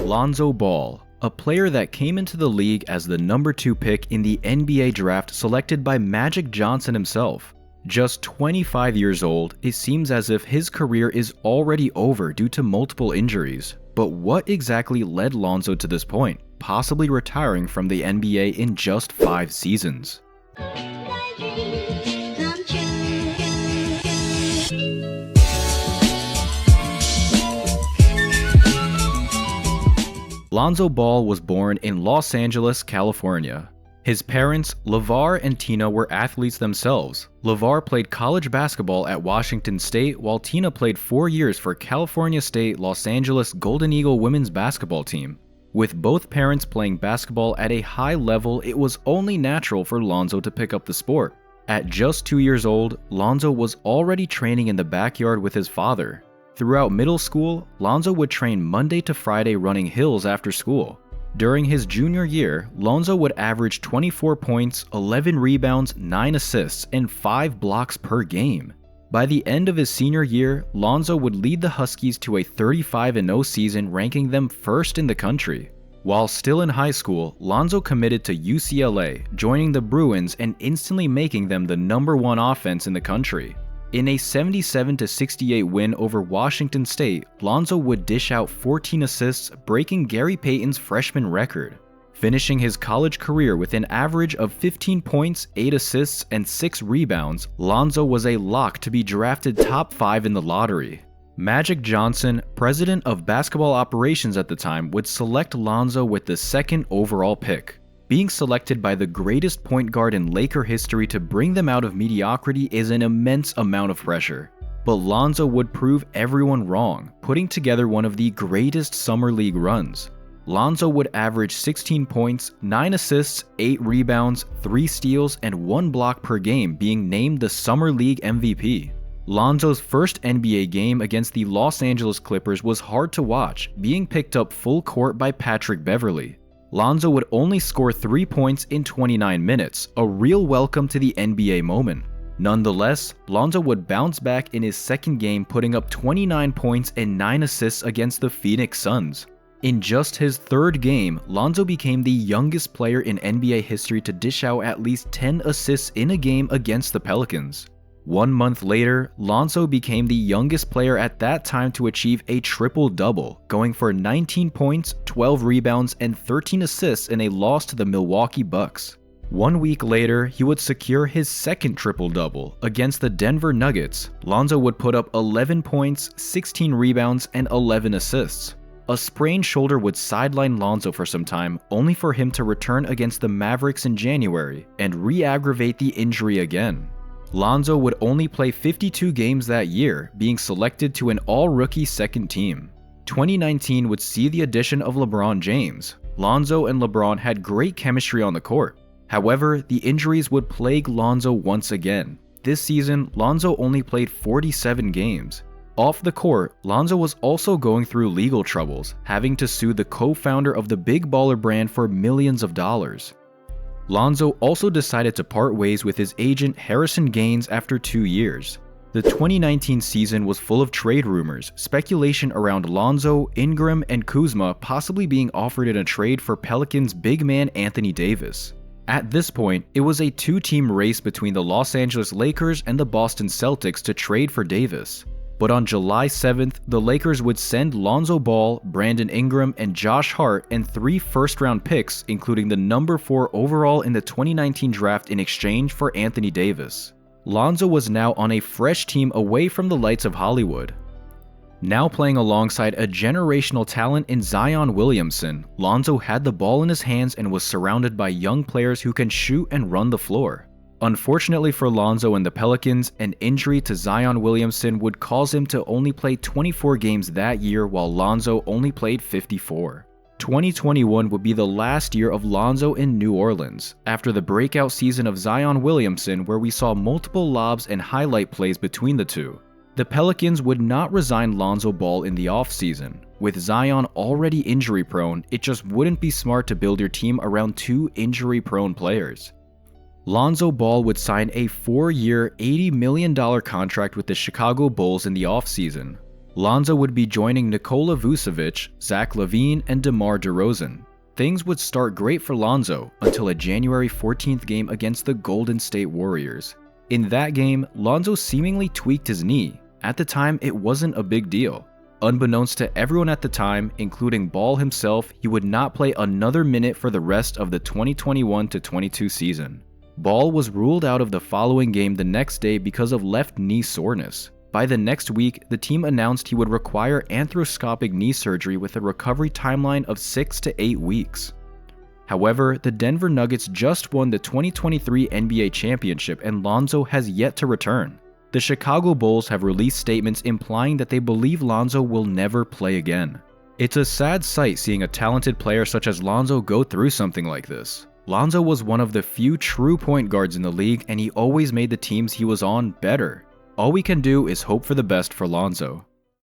Lonzo Ball, a player that came into the league as the number 2 pick in the NBA draft selected by Magic Johnson himself. Just 25 years old, it seems as if his career is already over due to multiple injuries. But what exactly led Lonzo to this point, possibly retiring from the NBA in just 5 seasons? Lonzo Ball was born in Los Angeles, California. His parents, LeVar and Tina, were athletes themselves. LeVar played college basketball at Washington State, while Tina played 4 years for California State Los Angeles Golden Eagle women's basketball team. With both parents playing basketball at a high level, it was only natural for Lonzo to pick up the sport. At just 2 years old, Lonzo was already training in the backyard with his father. Throughout middle school, Lonzo would train Monday to Friday running hills after school. During his junior year, Lonzo would average 24 points, 11 rebounds, 9 assists, and 5 blocks per game. By the end of his senior year, Lonzo would lead the Huskies to a 35-0 season, ranking them first in the country. While still in high school, Lonzo committed to UCLA, joining the Bruins and instantly making them the number 1 offense in the country. In a 77-68 win over Washington State, Lonzo would dish out 14 assists, breaking Gary Payton's freshman record. Finishing his college career with an average of 15 points, 8 assists, and 6 rebounds, Lonzo was a lock to be drafted top 5 in the lottery. Magic Johnson, president of basketball operations at the time, would select Lonzo with the 2nd overall pick. Being selected by the greatest point guard in Laker history to bring them out of mediocrity is an immense amount of pressure. But Lonzo would prove everyone wrong, putting together one of the greatest summer league runs. Lonzo would average 16 points, 9 assists, 8 rebounds, 3 steals, and 1 block per game, being named the Summer League MVP. Lonzo's first NBA game against the Los Angeles Clippers was hard to watch, being picked up full court by Patrick Beverley. Lonzo would only score 3 points in 29 minutes, a real welcome to the NBA moment. Nonetheless, Lonzo would bounce back in his 2nd game, putting up 29 points and 9 assists against the Phoenix Suns. In just his 3rd game, Lonzo became the youngest player in NBA history to dish out at least 10 assists in a game against the Pelicans. 1 month later, Lonzo became the youngest player at that time to achieve a triple-double, going for 19 points, 12 rebounds, and 13 assists in a loss to the Milwaukee Bucks. 1 week later, he would secure his 2nd triple-double against the Denver Nuggets. Lonzo would put up 11 points, 16 rebounds, and 11 assists. A sprained shoulder would sideline Lonzo for some time, only for him to return against the Mavericks in January and re-aggravate the injury again. Lonzo would only play 52 games that year, being selected to an all-rookie 2nd team. 2019 would see the addition of LeBron James. Lonzo and LeBron had great chemistry on the court. However, the injuries would plague Lonzo once again. This season, Lonzo only played 47 games. Off the court, Lonzo was also going through legal troubles, having to sue the co-founder of the Big Baller brand for millions of dollars. Lonzo also decided to part ways with his agent Harrison Gaines after 2 years. The 2019 season was full of trade rumors, speculation around Lonzo, Ingram, and Kuzma possibly being offered in a trade for Pelicans big man Anthony Davis. At this point, it was a 2-team race between the Los Angeles Lakers and the Boston Celtics to trade for Davis. But on July 7th, the Lakers would send Lonzo Ball, Brandon Ingram, and Josh Hart and 3 first-round picks, including the number 4 overall in the 2019 draft, in exchange for Anthony Davis. Lonzo was now on a fresh team away from the lights of Hollywood. Now playing alongside a generational talent in Zion Williamson, Lonzo had the ball in his hands and was surrounded by young players who can shoot and run the floor. Unfortunately for Lonzo and the Pelicans, an injury to Zion Williamson would cause him to only play 24 games that year, while Lonzo only played 54. 2021 would be the last year of Lonzo in New Orleans, after the breakout season of Zion Williamson, where we saw multiple lobs and highlight plays between the two. The Pelicans would not resign Lonzo Ball in the offseason. With Zion already injury-prone, it just wouldn't be smart to build your team around 2 injury-prone players. Lonzo Ball would sign a 4-year, $80 million contract with the Chicago Bulls in the offseason. Lonzo would be joining Nikola Vucevic, Zach LaVine, and DeMar DeRozan. Things would start great for Lonzo until a January 14th game against the Golden State Warriors. In that game, Lonzo seemingly tweaked his knee. At the time, it wasn't a big deal. Unbeknownst to everyone at the time, including Ball himself, he would not play another minute for the rest of the 2021-22 season. Ball was ruled out of the following game the next day because of left knee soreness. By the next week, the team announced he would require arthroscopic knee surgery with a recovery timeline of 6 to 8 weeks. However, the Denver Nuggets just won the 2023 NBA championship and Lonzo has yet to return. The Chicago Bulls have released statements implying that they believe Lonzo will never play again. It's a sad sight seeing a talented player such as Lonzo go through something like this. Lonzo was one of the few true point guards in the league and he always made the teams he was on better. All we can do is hope for the best for Lonzo.